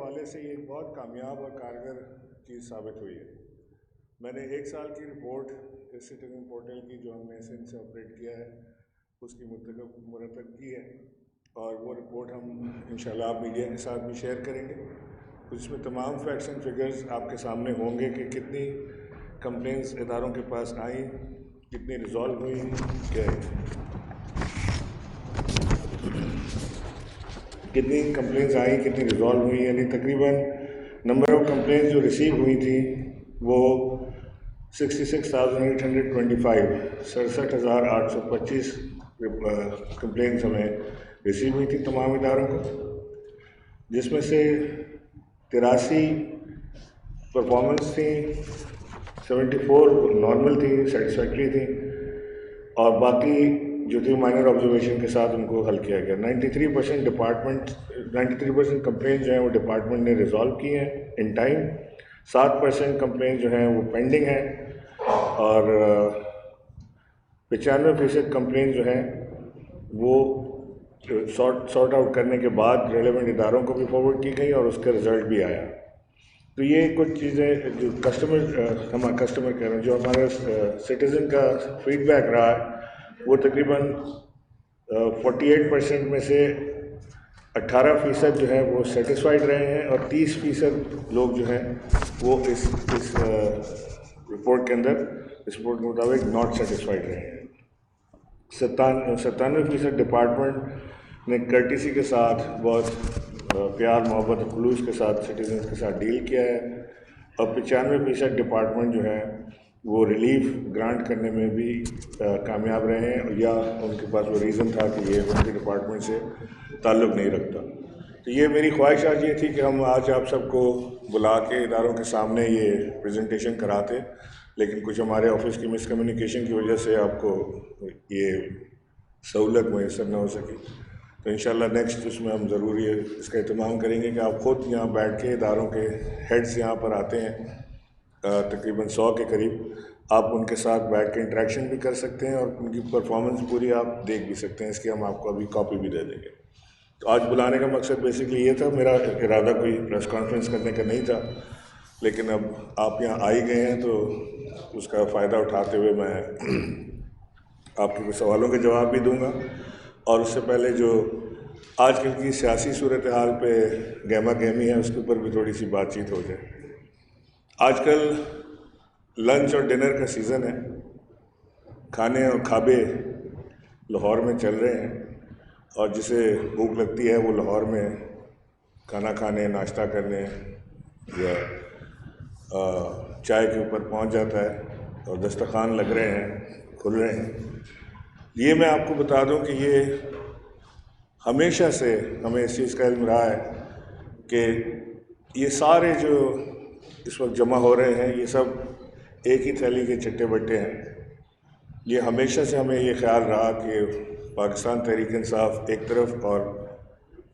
حوالے سے یہ ایک بہت کامیاب اور کارگر چیز ثابت ہوئی ہے. میں نے 1 سال کی رپورٹ سٹیزن پورٹل کی جو ہم نے سندھ سے آپریٹ کیا ہے اس کی مرتب کی ہے، اور وہ رپورٹ ہم انشاءاللہ آپ میڈیا کے ساتھ بھی شیئر کریں گے. اس میں تمام فیکٹس اینڈ فگرز آپ کے سامنے ہوں گے کہ کتنی کمپلینس اداروں کے پاس آئیں، کتنی ریزالو ہوئیں، کتنی کمپلینس آئیں، کتنی ریزالو ہوئیں. یعنی تقریباً نمبر آف کمپلینس جو ریسیو ہوئی تھیں وہ 66,825 67,825 کمپلینس ہمیں ریسیو ہوئی تھی تمام اداروں کو، جس میں سے 83 پرفارمنس تھیں، 74 نارمل تھیں، سیٹسفیکٹری تھیں، اور باقی جو تھی مائنر آبزرویشن کے ساتھ ان کو حل کیا گیا. 93% کمپلین جو ہیں وہ ڈپارٹمنٹ نے ریزالو کی ہیں ان ٹائم. 7% کمپلین جو ہیں وہ پینڈنگ ہیں، اور 95% کمپلین جو ہیں وہ سارٹ آؤٹ کرنے کے بعد ریلیونٹ اداروں کو بھی فارورڈ کی گئی اور اس کا رزلٹ بھی آیا. تو یہ کچھ چیزیں جو کسٹمر کہہ رہے ہیں، جو ہمارے سٹیزن کا فیڈ بیک رہا ہے وہ تقریباً 48% میں سے 18% جو ہے وہ سیٹسفائیڈ رہے ہیں، اور 30% لوگ جو ہیں وہ اس رپورٹ کے مطابق ناٹ سیٹسفائیڈ رہے ہیں. 97% ڈپارٹمنٹ نے کرٹیسی کے ساتھ بہت پیار محبت اور خلوص کے ساتھ سٹیزنز کے ساتھ ڈیل کیا ہے، اور 95% ڈپارٹمنٹ جو ہیں وہ ریلیف گرانٹ کرنے میں بھی کامیاب رہے ہیں، یا ان کے پاس وہ ریزن تھا کہ یہ ان کے ڈپارٹمنٹ سے تعلق نہیں رکھتا. تو یہ میری خواہش آج یہ تھی کہ ہم آج آپ سب کو بلا کے اداروں کے سامنے یہ پریزنٹیشن کراتے، لیکن کچھ ہمارے آفس کی مس کمیونیکیشن کی وجہ سے آپ کو یہ سہولت میسر نہ ہو سکی. تو انشاءاللہ نیکسٹ اس میں ہم ضروری اس کا اہتمام کریں گے کہ آپ خود یہاں بیٹھ کے اداروں کے ہیڈز یہاں پر آتے ہیں تقریباً 100 کے قریب، آپ ان کے ساتھ بیٹھ کے انٹریکشن بھی کر سکتے ہیں اور ان کی پرفارمنس پوری آپ دیکھ بھی سکتے ہیں. اس کی ہم آپ کو ابھی کاپی بھی دے دیں گے. تو آج بلانے کا مقصد بیسکلی یہ تھا، میرا ارادہ کوئی پریس کانفرنس کرنے کا نہیں تھا، لیکن اب آپ یہاں آ ہی گئے ہیں تو اس کا فائدہ اٹھاتے ہوئے میں آپ کے سوالوں کے جواب بھی دوں گا. اور اس سے پہلے جو آج کل کی سیاسی صورتحال پہ گہما گہمی ہے اس کے اوپر بھی تھوڑی سی بات چیت ہو جائے. آج کل لنچ اور ڈنر کا سیزن ہے، کھانے اور کھابے لاہور میں چل رہے ہیں، اور جسے بھوک لگتی ہے وہ لاہور میں کھانا کھانے، ناشتہ کرنے یا چائے کے اوپر پہنچ جاتا ہے، اور دسترخوان لگ رہے ہیں، کھل رہے ہیں. یہ میں آپ کو بتا دوں کہ یہ ہمیشہ سے ہمیں اس چیز کا علم رہا ہے کہ یہ سارے جو اس وقت جمع ہو رہے ہیں یہ سب ایک ہی تھیلی کے چٹے بٹے ہیں. یہ ہمیشہ سے ہمیں یہ خیال رہا کہ پاکستان تحریک انصاف ایک طرف اور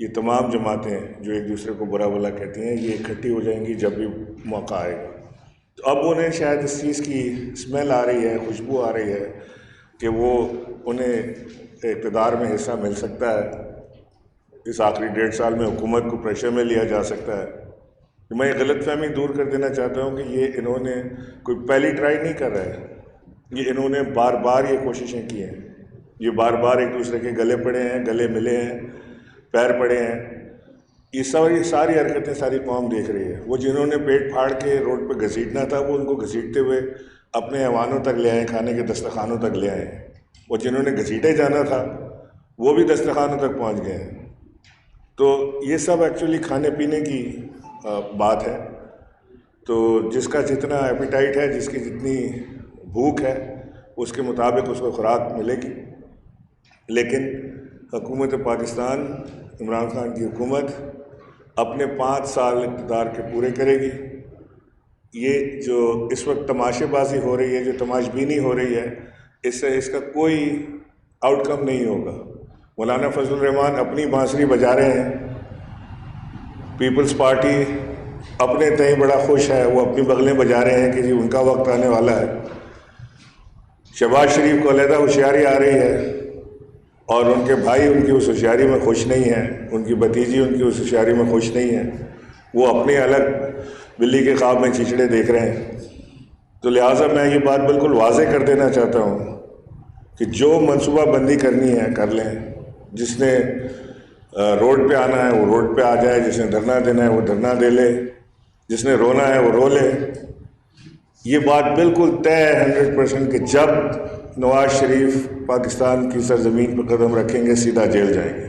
یہ تمام جماعتیں جو ایک دوسرے کو برا بھلا کہتی ہیں یہ اکٹھی ہو جائیں گی جب بھی موقع آئے گا. تو اب انہیں شاید اس چیز کی اسمیل آ رہی ہے، خوشبو آ رہی ہے کہ وہ انہیں اقتدار میں حصہ مل سکتا ہے. اس آخری 1.5 سال میں حکومت کو پریشر میں لیا جا سکتا ہے. میں یہ غلط فہمی دور کر دینا چاہتا ہوں کہ یہ انہوں نے کوئی پہلی ٹرائی نہیں کر رہے ہیں، یہ انہوں نے بار بار یہ کوششیں کی ہیں. یہ بار بار ایک دوسرے کے گلے پڑے ہیں، گلے ملے ہیں، پیر پڑے ہیں. یہ ساری حرکتیں ساری قوم دیکھ رہی ہے. وہ جنہوں نے پیٹ پھاڑ کے روڈ پہ گھسیٹنا تھا وہ ان کو گھسیٹتے ہوئے اپنے ایوانوں تک لے آئے، کھانے کے دسترخوانوں تک لے آئے. وہ جنہوں نے گھسیٹے جانا تھا وہ بھی دسترخوانوں تک پہنچ گئے ہیں. تو یہ سب ایکچولی کھانے پینے کی بات ہے. تو جس کا جتنا ایپیٹائٹ ہے، جس کی جتنی بھوک ہے، اس کے مطابق اس کو خوراک ملے گی. لیکن حکومت پاکستان، عمران خان کی حکومت اپنے 5 سال اقتدار کے پورے کرے گی. یہ جو اس وقت تماشے بازی ہو رہی ہے، جو تماش بینی ہو رہی ہے، اس سے اس کا کوئی آؤٹ کم نہیں ہوگا. مولانا فضل الرحمان اپنی بانسری بجا رہے ہیں، پیپلز پارٹی اپنے تئیں بڑا خوش ہے، وہ اپنی بغلیں بجا رہے ہیں کہ جی ان کا وقت آنے والا ہے. شہباز شریف کو علیحدہ ہوشیاری آ رہی ہے، اور ان کے بھائی ان کی اس ہوشیاری میں خوش نہیں ہیں، ان کی بھتیجی ان کی اس ہوشیاری میں خوش نہیں ہے. وہ اپنے الگ بلی کے خواب میں چیچڑے دیکھ رہے ہیں. تو لہٰذا میں یہ بات بالکل واضح کر دینا چاہتا ہوں کہ جو منصوبہ بندی کرنی ہے کر لیں. جس نے روڈ پہ آنا ہے وہ روڈ پہ آ جائے، جس نے دھرنا دینا ہے وہ دھرنا دے لے، جس نے رونا ہے وہ رو لے. یہ بات بالکل طے ہے 100% کہ جب نواز شریف پاکستان کی سرزمین پر قدم رکھیں گے سیدھا جیل جائیں گے.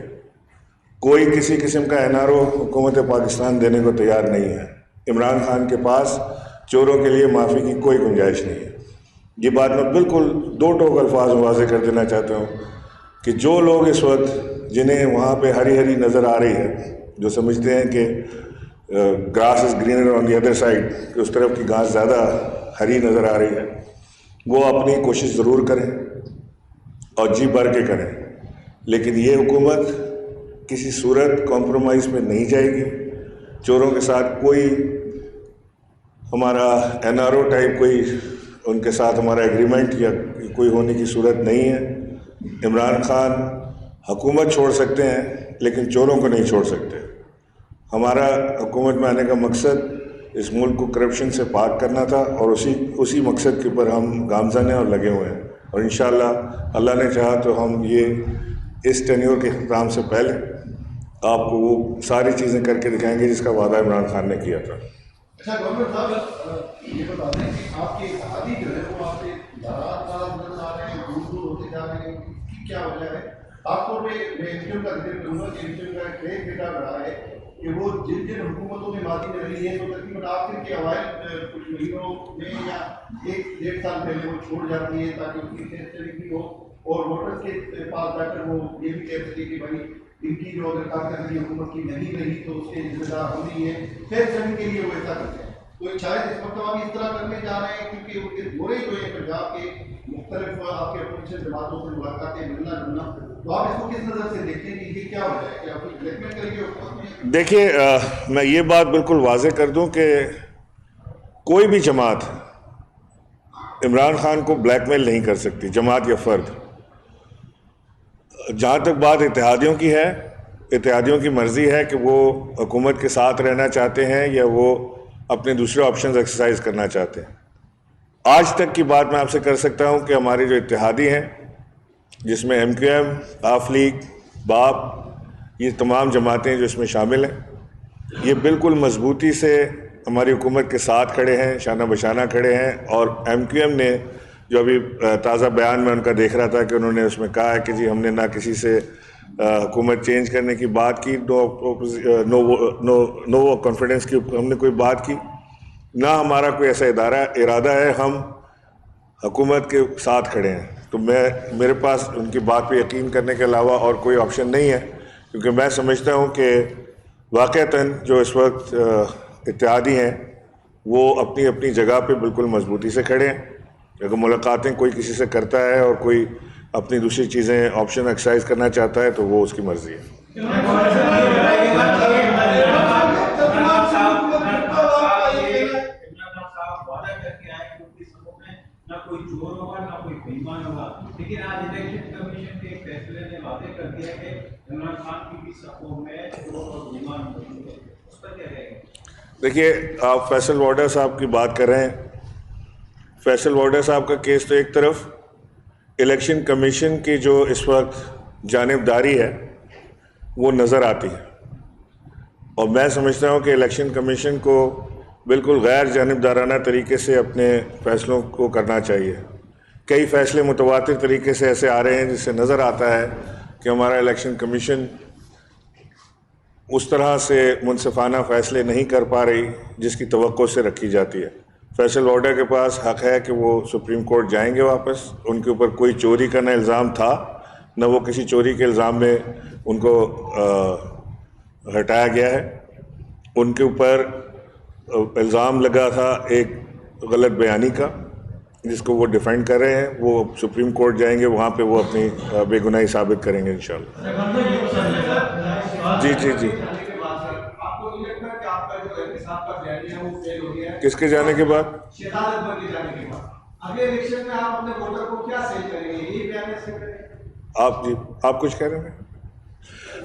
کوئی کسی قسم کا NRO حکومت پاکستان دینے کو تیار نہیں ہے. عمران خان کے پاس چوروں کے لیے معافی کی کوئی گنجائش نہیں ہے. یہ بات میں بالکل دو ٹوک الفاظ میں واضح کر دینا چاہتا ہوں کہ جو لوگ اس وقت جنہیں وہاں پہ ہری ہری نظر آ رہی ہے، جو سمجھتے ہیں کہ grass is greener on the other side, کہ اس طرف کی گھاس زیادہ ہری نظر آ رہی ہے، وہ اپنی کوشش ضرور کریں اور جی بھر کے کریں. لیکن یہ حکومت کسی صورت کمپرومائز میں نہیں جائے گی. چوروں کے ساتھ کوئی ہمارا NRO ٹائپ کوئی ان کے ساتھ ہمارا ایگریمنٹ یا کوئی ہونے کی صورت نہیں ہے. عمران خان حکومت چھوڑ سکتے ہیں لیکن چوروں کو نہیں چھوڑ سکتے. ہمارا حکومت میں آنے کا مقصد اس ملک کو کرپشن سے پاک کرنا تھا، اور اسی مقصد کے اوپر ہم گامزن ہیں اور لگے ہوئے ہیں. اور انشاءاللہ اللہ نے چاہا تو ہم یہ اس ٹینیور کے اختتام سے پہلے آپ کو وہ ساری چیزیں کر کے دکھائیں گے جس کا وعدہ عمران خان نے کیا تھا. اچھا گورنر صاحب یہ بتا دیں کہ آپ کے اتحادی جو ہے وہ آپ کے دارات نظر آ رہے ہیں، دور دور ہوتے جا رہے ہیں، کیا وجہ ہے؟ خاص طور پہ میں انٹرم کا ذکر کروں گا کہ انٹرم کا ایک ٹریک ڈیٹا رہا ہے کہ وہ جن جن حکومتوں میں ماضی میں رہی ہے تو تقریباً آخر کے اوائل کچھ مہینوں میں یا 1-1.5 سال پہلے وہ چھوڑ جاتی ہے تاکہ اس کی ٹیسٹ بھی ہو اور ووٹرس کے پاس جا کر وہ یہ بھی کہہ سکے کہ بھائی ان کی جو اگر کارکردگی حکومت کی نہیں رہی تو اس کے ذمہ دار ہم نہیں ہے، پھر زمین کے لیے وہ ایسا کرتے ہیں. تو شاید اس وقت بھی اس طرح کرنے جا رہے ہیں کیونکہ ان کے دورے جو ہے پنجاب کے مختلف آپ کے اپوزیشن جماعتوں سے ملاقاتیں ملنا جلنا، تو آپ اس کو کس نظر سے دیکھتے ہیں کہ یہ کیا وجہ ہے کہ آپ کچھ بلیک میل کریں گے حکومت میں؟ دیکھیے میں یہ بات بالکل واضح کر دوں کہ کوئی بھی جماعت عمران خان کو بلیک میل نہیں کر سکتی، جماعت یا فرد. جہاں تک بات اتحادیوں کی ہے، اتحادیوں کی مرضی ہے کہ وہ حکومت کے ساتھ رہنا چاہتے ہیں یا وہ اپنے دوسرے آپشنز ایکسرسائز کرنا چاہتے ہیں. آج تک کی بات میں آپ سے کر سکتا ہوں کہ ہمارے جو اتحادی ہیں جس میں MQM، آف لیگ، BAP، یہ تمام جماعتیں جو اس میں شامل ہیں، یہ بالکل مضبوطی سے ہماری حکومت کے ساتھ کھڑے ہیں، شانہ بشانہ کھڑے ہیں. اور MQM نے جو ابھی تازہ بیان میں ان کا دیکھ رہا تھا کہ انہوں نے اس میں کہا ہے کہ جی ہم نے نہ کسی سے حکومت چینج کرنے کی بات کی، نو کانفیڈنس کی ہم نے کوئی بات کی، نہ ہمارا کوئی ایسا ارادہ ہے. ہم حکومت کے ساتھ کھڑے ہیں. تو میرے پاس ان کی بات پہ یقین کرنے کے علاوہ اور کوئی آپشن نہیں ہے، کیونکہ میں سمجھتا ہوں کہ واقعتاً جو اس وقت اتحادی ہیں وہ اپنی اپنی جگہ پہ بالکل مضبوطی سے کھڑے ہیں. اگر ملاقاتیں کوئی کسی سے کرتا ہے اور کوئی اپنی دوسری چیزیں آپشن ایکسرسائز کرنا چاہتا ہے تو وہ اس کی مرضی ہے. کوئی چور ہوگا نہ کوئی بےایمان ہوگا، لیکن آج الیکشن کمیشن کے فیصلے نے واضح کر دیا کہ عمران خان کی بھی صفوں میں چور اور بےایمان موجود ہے، اس پر کیا کہے گا؟ دیکھیے آپ فیصل وارڈر صاحب کی بات کر رہے ہیں. فیصل وارڈر صاحب کا کیس تو ایک طرف، الیکشن کمیشن کی جو اس وقت جانبداری ہے وہ نظر آتی ہے، اور میں سمجھتا ہوں کہ الیکشن کمیشن کو بالکل غیر جانبدارانہ طریقے سے اپنے فیصلوں کو کرنا چاہیے. کئی فیصلے متواتر طریقے سے ایسے آ رہے ہیں جس سے نظر آتا ہے کہ ہمارا الیکشن کمیشن اس طرح سے منصفانہ فیصلے نہیں کر پا رہی جس کی توقع سے رکھی جاتی ہے. فیصل وارڈر کے پاس حق ہے کہ وہ سپریم کورٹ جائیں گے واپس. ان کے اوپر کوئی چوری کا نہ الزام تھا نہ وہ کسی چوری کے الزام میں ان کو ہٹایا گیا ہے. ان کے اوپر الزام لگا تھا ایک غلط بیانی کا جس کو وہ ڈیفینڈ کر رہے ہیں. وہ سپریم کورٹ جائیں گے، وہاں پہ وہ اپنی بے گناہی ثابت کریں گے انشاءاللہ. جی جی جی. کس کے جانے کے بعد؟ آپ جی آپ کچھ کہہ رہے ہیں؟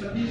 26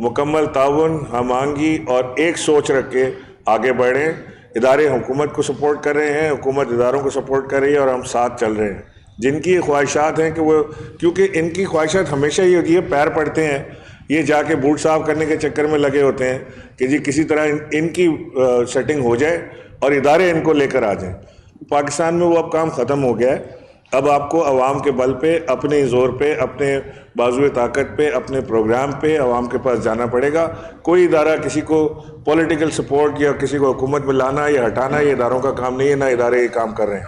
مکمل تعاون، ہم آہنگی اور ایک سوچ رکھ کے آگے بڑھیں. ادارے حکومت کو سپورٹ کر رہے ہیں، حکومت اداروں کو سپورٹ کر رہی ہے، اور ہم ساتھ چل رہے ہیں. جن کی خواہشات ہیں کہ وہ، کیونکہ ان کی خواہشات ہمیشہ یہ ہوتی ہے، پیر پڑتے ہیں، یہ جا کے بوٹ صاف کرنے کے چکر میں لگے ہوتے ہیں کہ جی کسی طرح ان کی سیٹنگ ہو جائے اور ادارے ان کو لے کر آ جائیں. پاکستان میں وہ اب کام ختم ہو گیا ہے. اب آپ کو عوام کے بل پہ، اپنے زور پہ، اپنے بازوئے طاقت پہ، اپنے پروگرام پہ عوام کے پاس جانا پڑے گا. کوئی ادارہ کسی کو پولیٹیکل سپورٹ یا کسی کو حکومت میں لانا یا ہٹانا یہ اداروں کا کام نہیں ہے، نہ ادارے یہ کام کر رہے ہیں.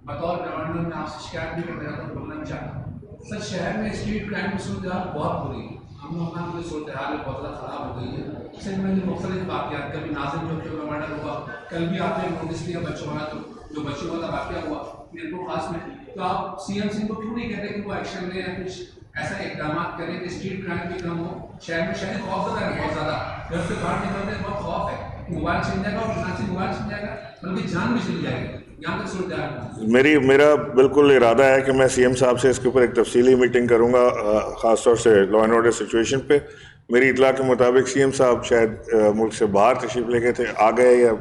بطور گورنر میں آپ سے شکایت بھی کر رہا تھا، بولنا چاہتا ہوں سر، شہر میں اسٹریٹ کرائم کی صورتحال بہت بری ہے. امن و امان کی صورتحال بہت زیادہ خراب ہو گئی ہے. سر میں نے مختلف واقعات، کبھی ناظم چوکیوں کا مرڈر ہوا، کل بھی آپ نے نوٹس لیا بچوں والا، جو بچوں والا واقعہ ہوا میرے کو خاص میں، تو آپ سی ایم سنگھ کو کیوں نہیں کہتے کہ وہ ایکشن لیں یا کچھ ایسا اقدامات کریں کہ اسٹریٹ کرائم بھی کم ہو. شہر میں شہر خوف زدہ ہے، بہت زیادہ گھر سے باہر نکلنے میں بہت خوف ہے، موبائل چھین جائے گا اور فنانسی موبائل چھین جائے گا، بلکہ جان بھی چلی جائے گی. میرا بالکل ارادہ ہے کہ میں سی ایم صاحب سے اس کے اوپر ایک تفصیلی میٹنگ کروں گا، خاص طور سے لا اینڈ آرڈر سچویشن پہ. میری اطلاع کے مطابق سی ایم صاحب شاید ملک سے باہر تشریف لے گئے تھے، آ گئے یا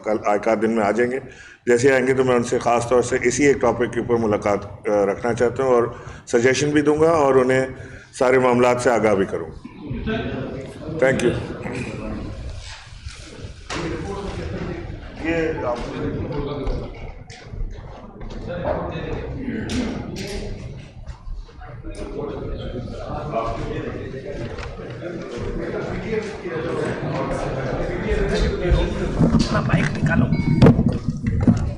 کل ایک آدھ دن میں آ جائیں گے. جیسے آئیں گے تو میں ان سے خاص طور سے اسی ایک ٹاپک کے اوپر ملاقات رکھنا چاہتا ہوں اور سجیشن بھی دوں گا اور انہیں سارے معاملات سے آگاہ بھی کروں. Thank you. یہ بائک نکالو،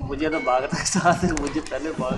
مجھے تو بھاگنا ہے ساتھ، مجھے پہلے بھاگ